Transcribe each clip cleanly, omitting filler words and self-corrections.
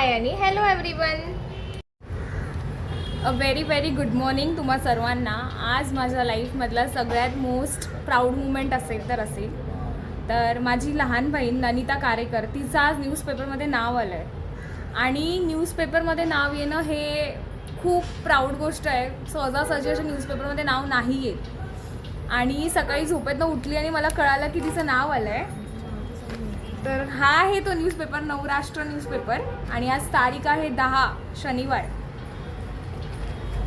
हाय आणि hello everyone. A very very good morning तुम्हा सर्वांना. आज माझ्या लाईफमधला सगळ्यात मोस्ट प्राऊड मुमेंट असेल तर माझी लहान बहीण ननिता कारेकर, तिचं आज न्यूजपेपरमध्ये नाव आलं आहे. आणि न्यूजपेपरमध्ये नाव येणं हे खूप प्राऊड गोष्ट आहे. सहजासहजी अशा न्यूजपेपरमध्ये नाव नाही येत. आणि सकाळी झोपेतनं उठली आणि मला कळालं की तिचं नाव आलं आहे. तर हा आहे तो न्यूजपेपर, नवराष्ट्र न्यूजपेपर. आणि आज तारीख आहे 10 शनिवार.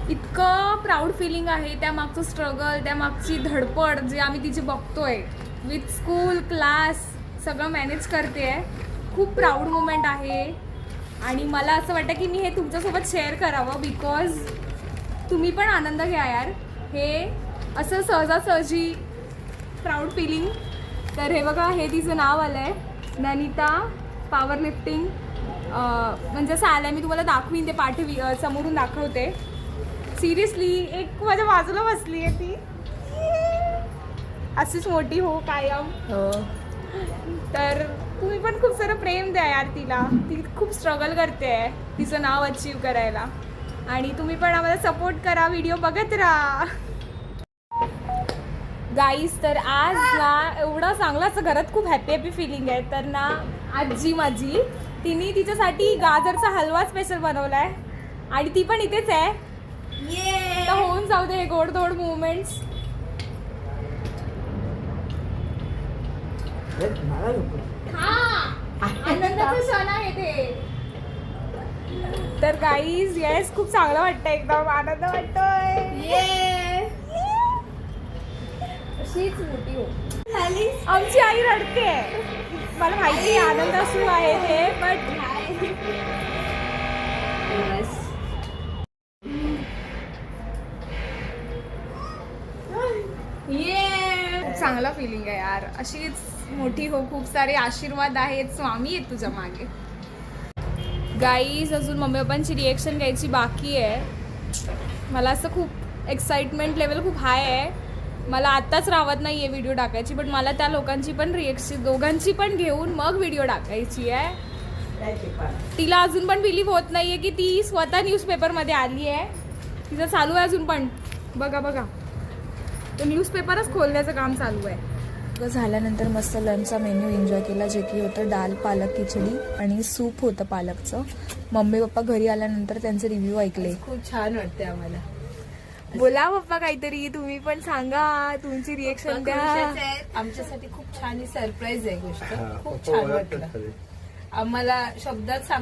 इतकं प्राऊड फिलिंग आहे. त्यामागचं स्ट्रगल, त्यामागची धडपड जे आम्ही तिची बघतोय, विथ स्कूल क्लास सगळं मॅनेज करते आहे. खूप प्राऊड मुमेंट आहे. आणि मला असं वाटतं की मी हे तुमच्यासोबत शेअर करावं, बिकॉज तुम्ही पण आनंद घ्या यार. हे असं सहजासहजी प्राऊड फिलिंग. तर हे बघा, हे तिचं नाव आलं आहे, ननिता पॉवर लिफ्टिंग. म्हणजे असं आलं आहे, मी तुम्हाला दाखवीन, ते समोरून दाखवते. सिरियसली एक माझ्या बाजूला बसली आहे ती. अशीच मोठी हो कायम. हो. तर तुम्ही पण खूप सारं प्रेम द्या यार तिला. ती खूप स्ट्रगल करते आहे तिचं नाव अचीव करायला. आणि तुम्ही पण आम्हाला सपोर्ट करा, व्हिडिओ बघत राहा गाईस. तर आज ना एवढं चांगलं असं घरात खूप हॅपी फिलिंग आहे. तर ना आजी माझी, तिने तिच्यासाठी गाजरचा हलवा स्पेशल बनवला आहे. आणि ती पण इथेच आहे. तर होऊन जाऊ दे हे गोडधोड मुवमेंट्स. आनंदाचा क्षण आहे ते. तर गाईज येस, खूप चांगलं वाटतं, एकदम आनंद वाटतोय. अशीच मोठी हो. आमची आई रडते. मला माहिती आहे आनंद सुरू आहे ते, बट चांगला फिलिंग आहे यार. अशीच मोठी हो. खूप सारे आशीर्वाद आहेत, स्वामी आहेत तुझ्या मागे. गाईज अजून मम्मी पप्पांची रिएक्शन घ्यायची बाकी आहे. मला असं खूप एक्साइटमेंट लेवल खूप हाय आहे. मला आत्ताच राहत नाही आहे व्हिडिओ टाकायची, बट मला त्या लोकांची पण रिएक्शन, दोघांची पण घेऊन मग व्हिडिओ टाकायची आहे. तिला अजून पण बिलीव्ह होत नाही आहे की ती स्वतः न्यूजपेपरमध्ये आली आहे. तिचं चालू आहे अजून पण. बघा बघा, तो न्यूजपेपरच खोलण्याचं काम चालू आहे. झाल्यानंतर मस्त लंचचा मेन्यू एन्जॉय केला, जे की होतं डाल पालक खिचडी आणि सूप होतं पालकचं. मम्मी पप्पा घरी आल्यानंतर त्यांचे रिव्ह्यू ऐकले. खूप छान वाटते आम्हाला. बोला पप्पा काहीतरी, तुम्ही पण सांगा, तुमची रिएक्शन द्या. आमच्यासाठी खूप छान सरप्राईज आहे गोष्ट. खूप छान वाटलं आम्हाला, शब्दात